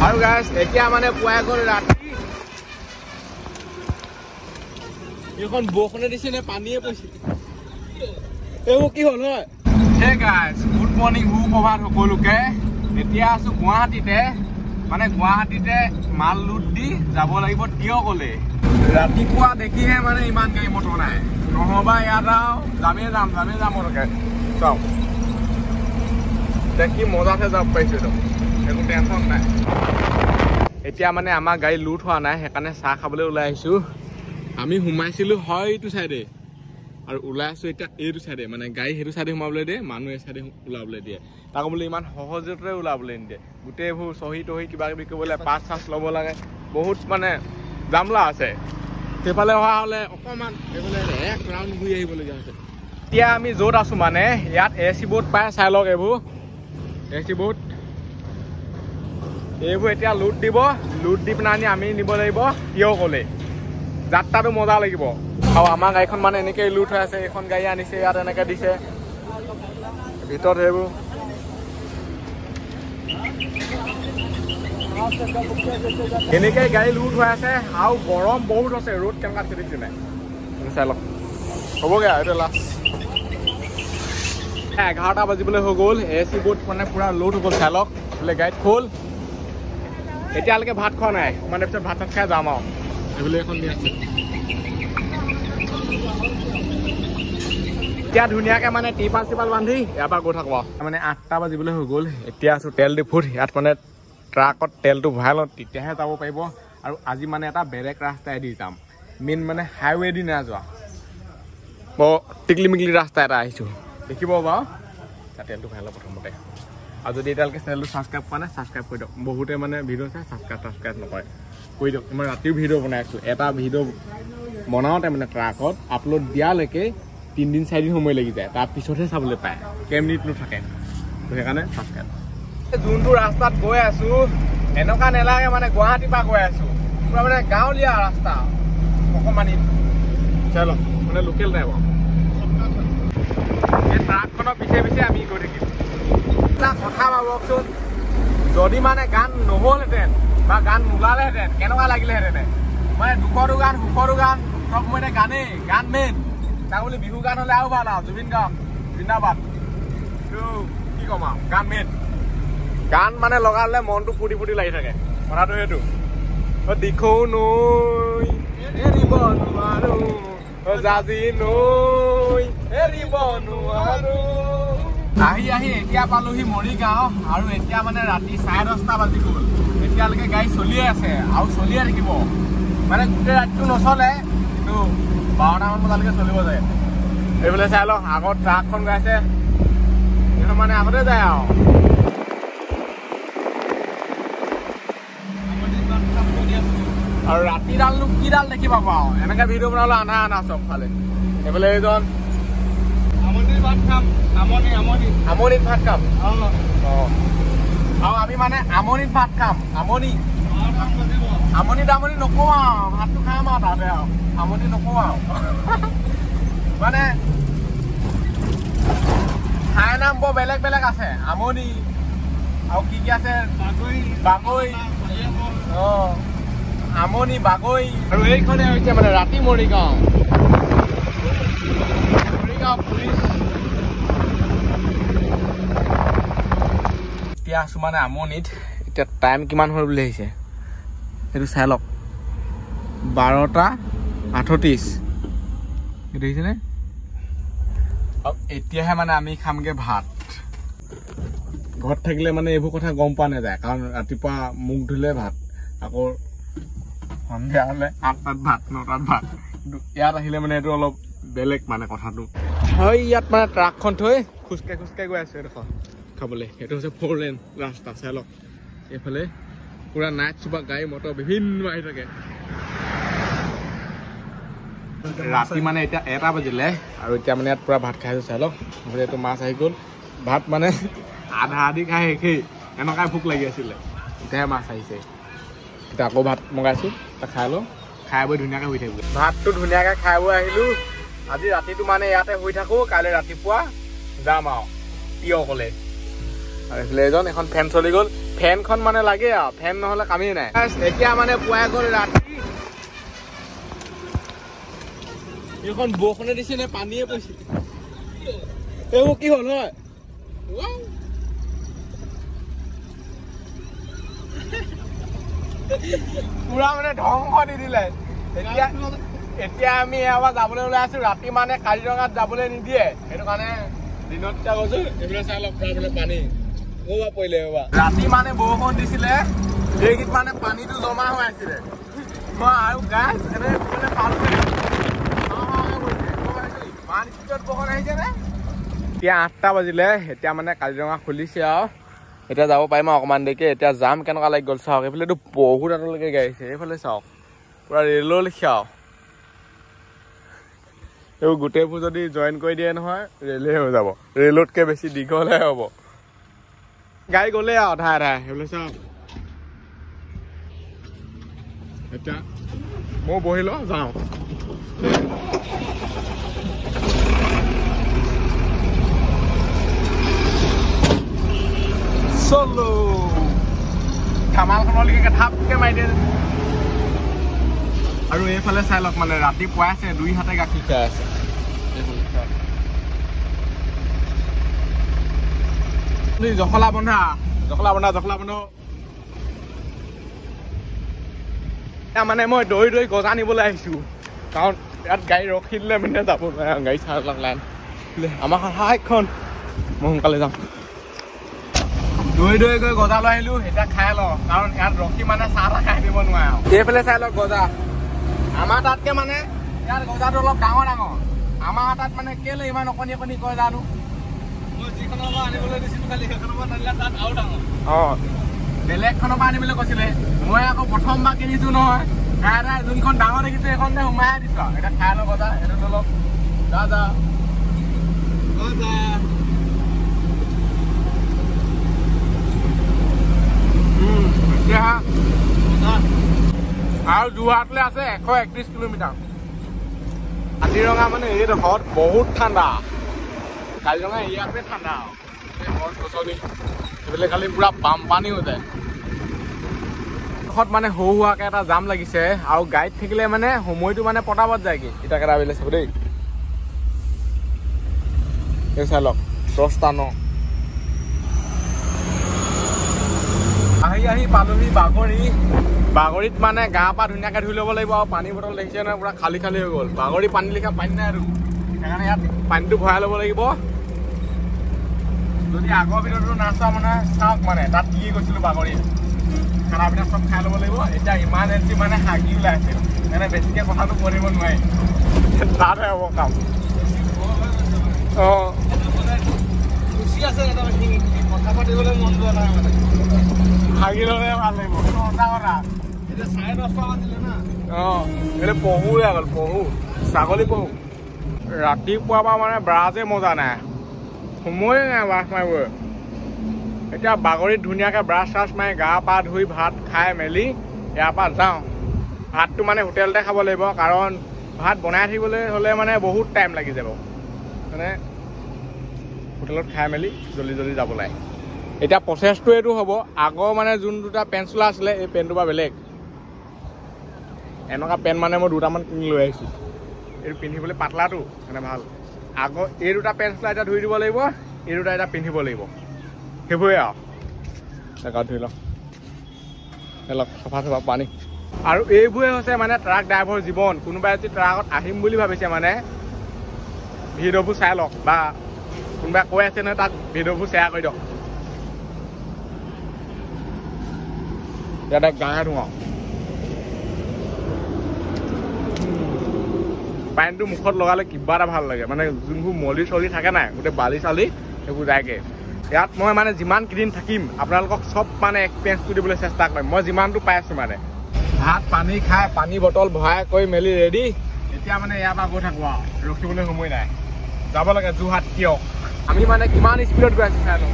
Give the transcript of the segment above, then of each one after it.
আৰু গাইছ এতিয়া মানে পুৱাই গ'ল ৰাতি এখন বৰষুণে দিছে নে পানীয়ে পৰিছে এইবোৰ কি হ'ল হয় হে গাইছ গুড মৰ্নিং সুপ্ৰভাত সকলোকে এতিয়া আছো গুৱাহাটীতে মানে গুৱাহাটীতে মাল লুট দি যাব লাগিব তিয়কলে ৰাতিপুৱা দেখিহে মানে ইমান গাড়ী মটৰ নাই নহবা ইয়াত যামেই যাম চাওক দেখি মজাতে যাব পাইছো একো টেনশ্যন নাই এতিয়া মানে আমাৰ গাড়ী লুট হোৱা নাই সেইকাৰণে চাহ খাবলৈ ওলাই আহিছো আমি সোমাইছিলো হয় এইটো চাইডে আৰু ওলাই আছো এতিয়া এইটো চাইডে মানে গাড়ী সেইটো চাইডে সোমাবলৈ দিয়ে মানুহ এই চাইডে ওলাবলৈ দিয়ে তাকো বোলে ইমান সহজতে ওলাবলৈ নিদিয়ে গোটেইবোৰ চহী তহি কিবা কিবি কৰিবলৈ পাছ চাছ ল'ব লাগে বহুত মানে জামলা আছে সেইফালে অহা হ'লে অকণমান এইফালে এক ৰাউণ্ড ঘূৰি আহিবলগীয়া হৈছে এতিয়া আমি য'ত আছো মানে ইয়াত AC বোট পাই চাই লওক এইবোৰ AC বোট এইবোৰ এতিয়া লুট দি পিনে আমি নিব লাগিব তিয়কলে যাত্ৰাটো মজা লাগিব আৰু আমাৰ গাড়ীখন মানে এনেকৈ লুট হৈ আছে এইখন গাড়ী আনিছে ইয়াত এনেকৈ দিছে ভিতৰত সেইবোৰ এনেকৈ গাড়ী লুট হৈ আছে আৰু গৰম বহুত আছে ৰ'দ কেনেকুৱা চিটিছে নাই চাই লওক হ'বগৈ আৰু এইটো লাষ্ট 11টা বাজিবলৈ হৈ গ'ল AC বোট মানে পুৰা লোড হৈ গ'ল চাই লওক বোলে গাড়ীত ফুল এতিয়ালৈকে ভাত খোৱা নাই মানে পিছত ভাত চাত খাই যাম আৰু এইবোলে এখন দি আছে এতিয়া ধুনীয়াকৈ মানে টিপাল বান্ধি ইয়াৰ পৰা গৈ থাকোঁ মানে 8টা বাজিবলৈ হৈ গ'ল এতিয়া আছোঁ তেল ডিপুত ইয়াত মানে ট্ৰাকত তেলটো ভৰাই লওঁ তেতিয়াহে যাব পাৰিব আৰু আজি মানে এটা বেলেগ ৰাস্তাইদি যাম মেইন মানে হাইৱে দি নাযোৱা বৰ টিকলি মিকলি ৰাস্তা এটা আহিছোঁ দেখিব বাৰু তাত তেলটো ভৰাই লওঁ প্ৰথমতে আৰু যদি এতিয়ালৈকে চেনেলটো ছাবস্ক্ৰাইব কৰা নাই ছাবস্ক্ৰাইব কৰি দিয়ক বহুতে মানে ভিডিঅ' চাই ছাবস্ক্ৰাইব নকৰে কৰি দিয়ক মই ৰাতিও ভিডিঅ' বনাই আছোঁ এটা ভিডিঅ' বনাওঁতে মানে ট্ৰাকত আপলোড দিয়ালৈকে 3 দিন 4 দিন সময় লাগি যায় তাৰপিছতহে চাবলৈ পায় কেইমিনিটনো থাকে তো সেইকাৰণে ছাবস্ক্ৰাইব যোনটো ৰাস্তাত গৈ আছোঁ এনেকুৱা নেলাগে মানে গুৱাহাটীৰ পৰা গৈ আছোঁ পুৰা মানে গাঁৱলীয়া ৰাস্তা অকণমানি চাই লওক মানে লোকেল টাইপৰ এই ট্ৰাকখনৰ পিছে আমি গৈ থাকিম এটা কথা ভাবকচোন যদি মানে গান নহ'লহেঁতেন বা গান নোলালেহেঁতেন কেনেকুৱা লাগিলেহেঁতেন মানে দুখৰো গান সুখৰো গান চব সময়তে গান মেইন তাক বুলি বিহু গান হ'লে আৰু ভাল আৰু জুবিন গান জিন্দাবাদ তো কি ক'ম আৰু গান মেইন গান মানে লগালে মনটো ফুটি লাগি থাকে কথাটো সেইটো দিখৌ নৈ এৰিব নোৱাৰো জাজি নৈ এৰিব নোৱাৰো আহি এতিয়া পালোহি মৰিগাঁও আৰু এতিয়া মানে ৰাতি 10:30 বাজি গ'ল এতিয়ালৈকে গাড়ী চলিয়ে আছে আৰু চলিয়ে থাকিব মানে গোটেই ৰাতিটো নচলে কিন্তু 12টামান বজালৈকে চলিব যায় এইফালে চাই লওক আগত ট্ৰাকখন গৈ আছে এইখন মানে আগতে যায় আৰু ৰাতিডালনো কিডাল দেখি পাব আৰু এনেকে ভিডিঅ' বনালে আধা চবফালে এইফালে এইজন আমনিত ভাত খাম আৰু আমি মানে আমনিত ভাত খাম আমনি নকওঁ আৰু ভাতটো খাম আৰু তাতে আৰু আমনি নকওঁ আৰু মানে ঠাই নাম বৰ বেলেগ আছে আমনি আৰু কি আছে বাগৈ আমনি বাগৈ আৰু এইখনে হৈছে মানে ৰাতি মৰিগাঁও পুলিচ এতিয়া আছো মানে আমনিত এতিয়া টাইম কিমান হ'ল বুলি আহিছে সেইটো চাই লওক 12:38 সেইটো দেখিছেনে এতিয়াহে মানে আমি খামগে ভাত ঘৰত থাকিলে মানে এইবোৰ কথা গম পোৱা নাযায় কাৰণ ৰাতিপুৱা মুখ ধুলে ভাত আকৌ সন্ধিয়া হ'লে 8টাত ভাত 9টাত ভাত কিন্তু ইয়াত আহিলে মানে এইটো অলপ বেলেগ মানে কথাটো হয় ইয়াত মানে ট্ৰাকখন থৈ খোজকাঢ়ি গৈ আছে এইডোখৰ খাবলৈ সেইটো হৈছে 4 লেন ৰাস্তা চাই লওক এইফালে পুৰা নাইট চুপাৰ গাড়ী মটৰ বিভিন্ন আহি থাকে ৰাতি মানে এতিয়া 1টা বাজিলে আৰু এতিয়া মানে ইয়াত পুৰা ভাত খাইছোঁ চাই লওক এইটো মাছ আহি গ'ল ভাত মানে আধি খাই শেষেই এনেকুৱাই ভোক লাগি আছিলে এতিয়াহে মাছ আহিছে এতিয়া আকৌ ভাত মগাইছোঁ খাই লওঁ খাই বৈ ধুনীয়াকৈ শুই থাকিব ভাতটো ধুনীয়াকৈ খাই বৈ আহিলোঁ আজি ৰাতিটো মানে ইয়াতে শুই থাকোঁ কাইলৈ ৰাতিপুৱা যাম আৰু তিয়কলে আৰু এইফালে এখন ফেন চলি গ'ল ফেনখন মানে লাগে আৰু ফেন নহ'লে কামেই নাই এতিয়া মানে পুৱাই গ'ল ৰাতি এইখন বৰষুণে দিছে নে পানীয়ে পৰিছে এইবোৰ কি হ'ল হয় পুৰা মানে ধ্বংস দি দিলে এতিয়া আমি এবাৰ যাবলৈ ওলাই আছো ৰাতি মানে কাজিৰঙাত যাবলৈ নিদিয়ে সেইটো কাৰণে দিনত এতিয়া গৈছো এইফালে চাই লওক বোলে পানী পৰিলে ৰাতি মানে বৰষুণ দিছিলে এইগীত মানে পানীটো জমা হৈ আছিলে মই আৰু গাছ এনেকৈ পালো ইমান স্পীডত বৰষুণ আহিছে নে এতিয়া 8টা বাজিলে এতিয়া মানে কাজিৰঙা খুলিছে আৰু এতিয়া যাব পাৰিম অকণমান দেৰিকে এতিয়া যাম কেনেকুৱা লাগি গ'ল চাওক এইফালেতো বহুত আঁতৰলৈকে গাড়ীছে এইফালে চাওক পুৰা ৰেলৰ লেখীয়া আৰু এইবোৰ গোটেইবোৰ যদি জইন কৰি দিয়ে নহয় ৰেলে হৈ যাব ৰেলতকৈ বেছি দীঘলহে হ'ব গাড়ী গ'লে আৰু আধা আধা সেইফালে চাওক এতিয়া মই বহি লওঁ যাওঁ চলো ধামালখনলৈকে থাপকে মাৰি দিয়ে আৰু এইফালে চাই লওক মানে ৰাতিপুৱাই আছে 2 হাতে গাখীৰ খাই আছে জখলা বন্ধা মানে মই দৌৰি গজা নিবলৈ আহিছো কাৰণ ইয়াত গাড়ী ৰখি দিলে মানে যাব নোৱাৰে গাড়ী চাই লাইন আমাৰ হাইখন মই সোনকালে যাম দৌৰি গৈ গজা লৈ আহিলো এতিয়া খাই লওঁ কাৰণ ইয়াত ৰখি মানে চাহ খাই দিব নোৱাৰে আৰু এইফালে চাই লওক গজা আমাৰ তাতকে মানে ইয়াত গজাটো অলপ ডাঙৰ আমাৰ তাত মানে কেলে ইমান অকণি কয় জানো যিখনৰ পৰা আনিবলৈ দিছিলো খালি সেইখনৰ পৰা আনিলে তাত আৰু ডাঙৰ বেলেগখনৰ পৰা আনিবলৈ কৈছিলে মই আকৌ প্ৰথমবাৰ কিনিছো নহয় খাই যোনখন ডাঙৰ দেখিছো সেইখনতে সোমাই দিছো আৰু এতিয়া খাই লওঁ গজা সেইটো অলপ যা আৰু যোৰহাটলৈ আছে 131 কিলোমিটাৰ কাজিৰঙা মানে এইডোখৰত বহুত ঠাণ্ডা কাজিৰঙা ইয়াতে ঠাণ্ডা সেইফালে খালি পুৰা বানপানী হৈ যায় মানে সৰু হোৱাকে এটা জাম লাগিছে আৰু গাড়ীত থাকিলে মানে সময়টো মানে পটাপট যায়গৈ ইটা কেইটা বেলে চাব দেই এই চাই লওক 10টা 9 আহি পালোহি বাগৰিত মানে গা পা ধুনীয়াকৈ ধুই ল'ব লাগিব আৰু পানী বটল দেখিছে নহয় পুৰা খালী হৈ গ'ল বাগৰি পানী লিখা পানী নাই আৰু সেইকাৰণে ইয়াত পানীটো ভৰাই ল'ব লাগিব যদি আগৰ ভিতৰতো নাচাওঁ মানে চাওক মানে তাত কি গৈছিলোঁ বাগৰিত খানা পিনা চব খাই ল'ব লাগিব এতিয়া ইমাৰ্জেঞ্চি মানে হাগি ওলাইছে মানে বেছিকৈ কথাটো কৰিব নোৱাৰি তাতহে হ'ব কাম অঁ খুচি আছে কথা পাতিবলৈ মন যোৱা নাই মানে হাগি ল'লে ভাল লাগিব সঁচা কথা এতিয়া 10:30 বাজিলে না অঁ এইটো পহু গ'ল পহু ছাগলী পহু ৰাতিপুৱা পৰা মানে ব্ৰাজে মজা নাই সময়ে নাই ব্ৰাছ মাৰিব এতিয়া বাগৰিত ধুনীয়াকৈ ব্ৰাছ চাছ মাৰি গা পা ধুই ভাত খাই মেলি ইয়াৰ পৰা যাওঁ ভাতটো মানে হোটেলতে খাব লাগিব কাৰণ ভাত বনাই থাকিবলৈ হ'লে মানে বহুত টাইম লাগি যাব মানে হোটেলত খাই মেলি জল্দি যাব লাগে এতিয়া প্ৰচেছটো এইটো হ'ব আগৰ মানে যোন দুটা পেণ্ট চোলা আছিলে এই পেণ্টটোৰ পৰা বেলেগ এনেকুৱা পেণ্ট মানে মই 2টামান কিনি লৈ আহিছোঁ এইটো পিন্ধিবলৈ পাতলাটো মানে ভাল আগৰ এই 2টা পেণ্ট চোলা এতিয়া ধুই দিব লাগিব এই 2টা এতিয়া পিন্ধিব লাগিব সেইবোৰে আৰু গাত ধুই লওঁ অলপ চফা পানী আৰু এইবোৰে হৈছে মানে ট্ৰাক ড্ৰাইভাৰৰ জীৱন কোনোবাই যদি ট্ৰাকত আহিম বুলি ভাবিছে মানে ভিডিঅ'বোৰ চাই লওক বা কোনোবাই কৈ আছে নহয় তাক ভিডিঅ'বোৰ শ্বেয়াৰ কৰি দিয়ক ইয়াতে গাহে ধুৱাওঁ পানীটো মুখত লগালে কিবা এটা ভাল লাগে মানে যোনবোৰ মলি চলি থাকে নাই গোটেই বালি চালি সেইবোৰ যায়গৈ ইয়াত মই মানে যিমান কেইদিন থাকিম আপোনালোকক চব মানে এক্সপিৰিয়েঞ্চটো দিবলৈ চেষ্টা কৰিম মই যিমানটো পাই আছোঁ মানে ভাত পানী খাই পানী বটল ভৰাই কৰি মেলি ৰেডি এতিয়া মানে ইয়াৰ পৰা গৈ থাকোঁ আৰু ৰখিবলৈ সময় নাই যাব লাগে যোৰহাট কিয় আমি মানে কিমান স্পীডত গৈ আছোঁ চাই লওঁ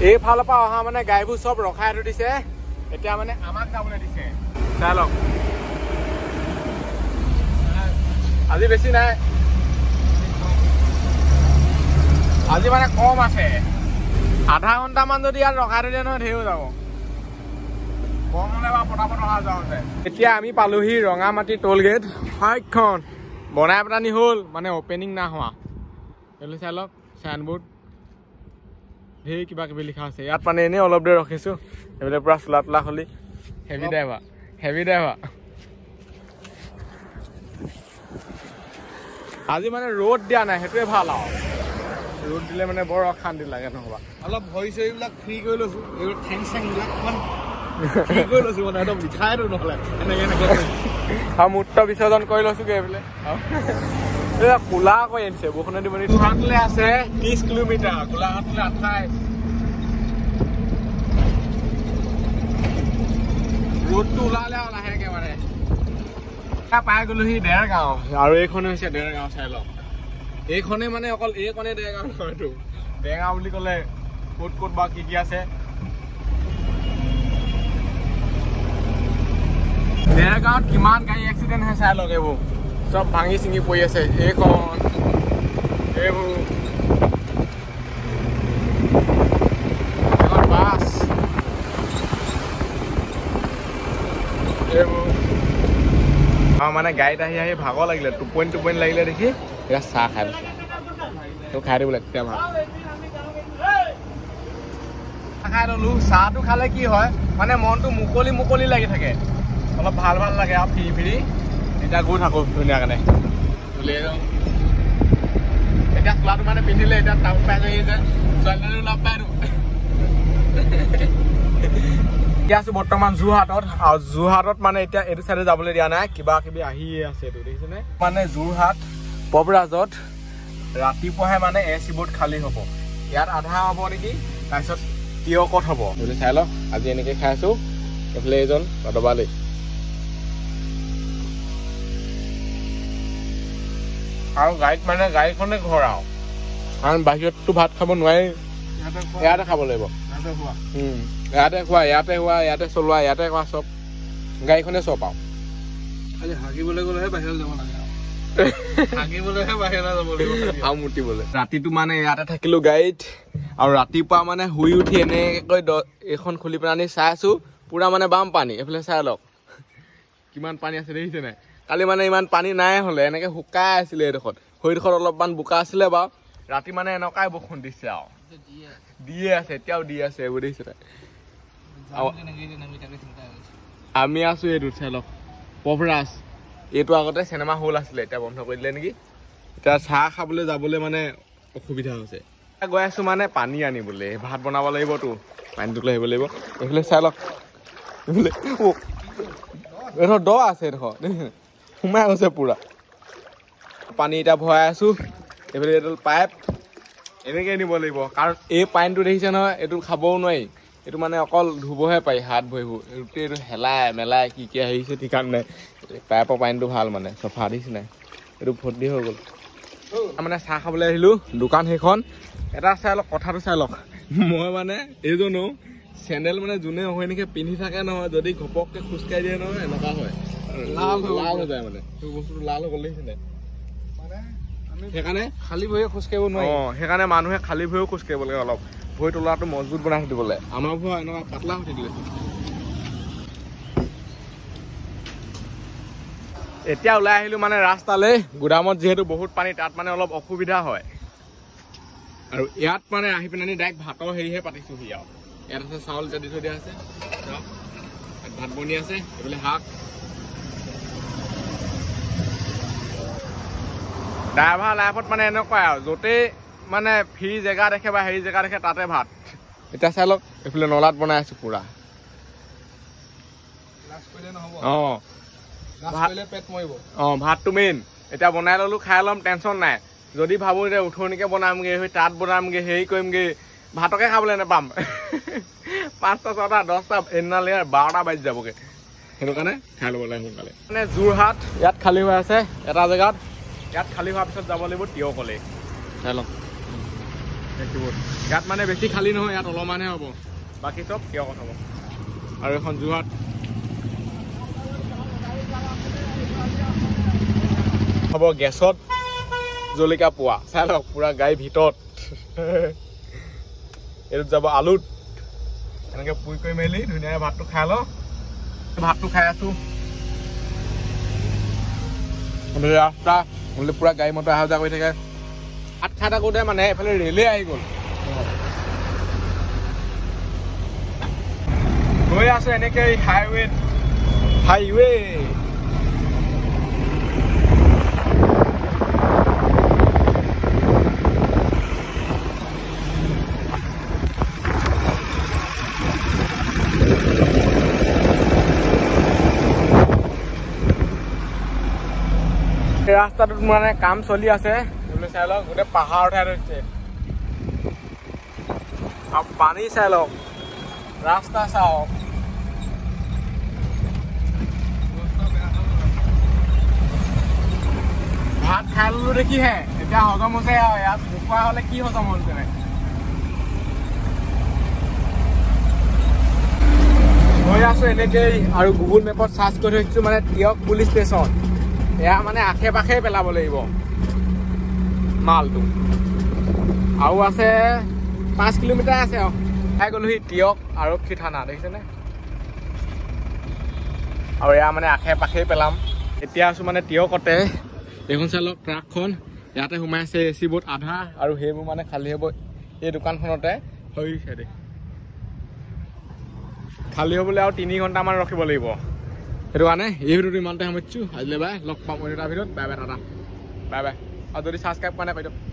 এইফালৰ পৰা অহা মানে গাড়ীবোৰ চব ৰখাই থৈ দিছে এতিয়া মানে আমাক যাবলৈ দিছে চাই লওক আজি বেছি নাই আজি মানে কম আছে আধা ঘণ্টামান যদি ইয়াত ৰখাই দিলে নহয় ঢেৰ হৈ যাব কম হ'লে বা পটাপট অহা যোৱা হৈছে এতিয়া আমি পালোহি ৰঙামাটি টোল গেট হাইকখন বনাই পেলানি হ'ল মানে অপেনিং না হোৱা এইটো চাই লওক চাইনবোৰ্ড ঢেৰ কিবা কিবি লিখা আছে ইয়াত মানে এনেই অলপ দেৰি ৰখিছোঁ এইবিলাক পূৰা চোলা তোলা খুলি হেভি ড্ৰাইভাৰ আজি মানে ৰ'দ দিয়া নাই সেইটোৱে ভাল আৰু ৰ'দ দিলে মানে বৰ অশান্তি লাগে নহ'বা অলপ ভৰি চৰিবিলাক ফ্ৰী কৰি লৈছোঁ এইবোৰ ঠেং চেংবিলাক অকণমান ফ্ৰী কৰি লৈছোঁ মানে একদম লিখাই দিওঁ নহ'লে এনেকৈ আৰু মূত্ৰ বিসৰ্জন কৰি লৈছোঁগৈ এইফালে কোলা কৈ আনিছে বৰষুণে দিব যোৰহাটলৈ আছে 30 কিলোমিটাৰ গোলাঘাটলৈ 28 ৰ'দটো ওলালে আৰু লাহেকৈ মানে পাই গ'লোহি দেৰগাঁও আৰু এইখনে হৈছে দেৰগাঁও চাই লওক এইখনে মানে অকল এইখনে দেৰগাঁও নহয়তো দেৰগাঁও বুলি ক'লে ক'ত বা কি আছে দেৰগাঁৱত কিমান গাড়ী এক্সিডেণ্ট হয় চাই লওক এইবোৰ চব ভাঙি চিঙি পৰি আছে এইখন এইবোৰ এখন বাছ এইবোৰ মানে গাড়ীত আহি ভাগৰ লাগিলে টোপনি লাগিলে দেখি এতিয়া চাহ খাই লৈছোঁ তো খাই দিব লাগে তেতিয়া ভাল খাই ললোঁ চাহটো খালে কি হয় মানে মনটো মুকলি লাগি থাকে অলপ ভাল লাগে আৰু ফিৰি এতিয়া গৈ থাকোঁ ধুনীয়াকৈ উলিয়াই যাওঁ এতিয়া চোলাটো মানে পিন্ধিলে এতিয়া টাউন পাই যাই যে ছোৱালীজনী লগ পাই দিওঁ এতিয়া আছোঁ বৰ্তমান যোৰহাটত আৰু যোৰহাটত মানে এতিয়া এইটো চাইডে যাবলৈ দিয়া নাই কিবা কিবি আহিয়ে আছে এইটো দেখিছেনে মানে যোৰহাট পবৰাজত ৰাতিপুৱাহে মানে এচি বৰ্ড খালী হ'ব ইয়াত আধা হ'ব নেকি তাৰপিছত তিয়কত হ'ব বুলি চাই লওক আজি এনেকৈ খাই আছোঁ এইফালে এইজন দবালি আৰু গাড়ীত মানে গাড়ীখনে ঘৰ আৰু কাৰণ বাহিৰততো ভাত খাব নোৱাৰি ইয়াতে খাব লাগিব ইয়াতে খোৱা ইয়াতে চলোৱা ইয়াতে খোৱা চব গাড়ীখনে চব আৰু খালি হাগিবলৈ গ'লেহে বাহিৰত যাব লাগে হাগিবলৈহে বাহিৰত যাব লাগিব আৰু মুতিবলৈ ৰাতিটো মানে ইয়াতে থাকিলোঁ গাড়ীত আৰু ৰাতিপুৱা মানে শুই উঠি এনেকৈ এইখন খুলি পেলাই চাই আছোঁ পুৰা মানে বাম পানী এইফালে চাই লওক কিমান পানী আছে দেখিছে নাই কালি মানে ইমান পানী নাই হ'লে এনেকৈ শুকাই আছিলে এইডোখৰত সেইডোখৰত অলপমান বোকা আছিলে বাৰু ৰাতি মানে এনেকুৱাই বৰষুণ দিছে আৰু দিয়ে আছে এতিয়াও দি আছে এইবোৰ দেখিছে নাই আমি আছোঁ এইটোত চাই লওক পবৰাজ এইটো আগতে চিনেমা হল আছিলে এতিয়া বন্ধ কৰি দিলে নেকি এতিয়া চাহ খাবলৈ যাবলৈ মানে অসুবিধা হৈছে গৈ আছোঁ মানে পানী আনিবলৈ ভাত বনাব লাগিবতো পানীটো লৈ আহিব লাগিব এইফালে চাই লওক এইফালে এইডোখৰ দ আছে এইডোখৰ সোমাই গৈছে পুৰা পানী এতিয়া ভৰাই আছোঁ এইফালে এইডাল পাইপ এনেকৈ নিব লাগিব কাৰণ এই পানীটো দেখিছে নহয় এইটো খাবও নোৱাৰি এইটো মানে অকল ধুবহে পাৰি হাত ভৰিবোৰ এইটো হেলাই মেলাই কি আহিছে ঠিকান নাই পাইপৰ পানীটো ভাল মানে চফা দিছে নাই এইটো ভৰ্তি হৈ গ'ল মানে চাহ খাবলৈ আহিলোঁ দোকান সেইখন এটা চাই লওক কথাটো চাই লওক মই মানে এইজনো চেণ্ডেল মানে যোনে হৈ নেকি পিন্ধি থাকে নহয় যদি ঘপককৈ খোজকাঢ়ি দিয়ে নহয় এনেকুৱা হয় লাল হৈ যায় মানে বস্তুটো লাল হৈ গ'ল দেখিছে নাই সেইকাৰণে খালী ভৰিয়ে খোজকাঢ়িব নোৱাৰি সেইকাৰণে মানুহে খালী ভৰিও খোজকাঢ়িব লাগে অলপ ভৰি তলাটো মজবুত বনাই দিবলৈ আমাৰ ভৰি এনেকুৱা পাতলা হৈ থাকিলে এতিয়া ওলাই আহিলোঁ মানে ৰাস্তালৈ গুদামত যিহেতু বহুত পানী তাত মানে অলপ অসুবিধা হয় আৰু ইয়াত মানে আহি পিনে ডাইৰেক্ট ভাতৰ হেৰিহে পাতিছোঁহি আৰু ইয়াত আছে চাউল এতিয়া দি থৈ দিয়া আছে ভাত বনি আছে এইফালে শাক ড্ৰাইভাৰ লাইফত মানে এনেকুৱাই আৰু য'তেই মানে ফ্ৰী জেগা দেখে বা হেৰি জেগা দেখে তাতে ভাত এতিয়া চাই লওক এইফালে নলাত বনাই আছোঁ পুৰা ভাতটো মেইন এতিয়া বনাই ল'লোঁ খাই ল'ম টেনশ্যন নাই যদি ভাবোঁ যে উঠনিকে বনামগৈ সেই তাত বনামগৈ হেৰি কৰিমগৈ ভাতকে খাবলৈ নাপাম 5টা 6টা 10টা এদিনালে 12টা বাজি যাবগৈ সেইটো কাৰণে খাই ল'ব লাগে সোনকালে মানে যোৰহাট ইয়াত খালী হৈ আছে এটা জেগাত ইয়াত খালী হোৱাৰ পিছত যাব লাগিব তিয়কলৈ চাই লওক ইয়াত মানে বেছি খালী নহয় ইয়াত অলপমানহে হ'ব বাকী চব তিয়কত হ'ব আৰু এখন যোৰহাট হ'ব গেছত জলকীয়া পোৱা চাই লওক পুৰা গাড়ীৰ ভিতৰত এইটোত যাব আলুত এনেকৈ পুৰি কৰি মেলি ধুনীয়াকৈ ভাতটো খাই লওঁ ভাতটো খাই আছোঁ ৰাস্তা পুৰা গাড়ী মটৰ অহা যোৱা কৰি থাকে ভাত খাই থাকোঁতে মানে এইফালে ৰেলেই আহি গ'ল গৈ আছোঁ এনেকৈ হাইৱে ৰাস্তাটোত মানে কাম চলি আছে চাই লওক গোটেই পাহাৰ উঠাই থৈছে আৰু পানী চাই লওক ৰাস্তা চাওক ভাত খাই ললো দেখিহে এতিয়া হজম হৈছে আৰু ইয়াত নোখোৱা হলে কি হজম হ'ল তেনে গৈ আছো এনেকেই আৰু গুগল মেপত চাৰ্চ কৰি থৈছো মানে টিয়ক পুলিচ ষ্টেচন এয়া মানে আশে পাশে পেলাব লাগিব মালটো আৰু আছে 5 কিলোমিটাৰ আছে আৰু খাই গ'লোহি টিয়ক আৰক্ষী থানা দেখিছেনে আৰু এয়া মানে আশে পাশে পেলাম এতিয়া আছো মানে টিয়কতে এইখন চাই লওক ট্ৰাকখন ইয়াতে সোমাই আছে এচি বোট আধা আৰু সেইবোৰ মানে খালী হ'ব এই দোকানখনতে হৈছে দে খালী হ'বলৈ আৰু 3 ঘণ্টামান ৰখিব লাগিব সেইটো কাৰণে এই ভিডিঅ'টো ইমানতে সামৰিছোঁ আজিলৈ বাই লগ পাম এটা ভিডিঅ'ত bye bye tata bye bye আৰু যদি ছাবস্ক্ৰাইব কৰা নাই কৰি দিয়ক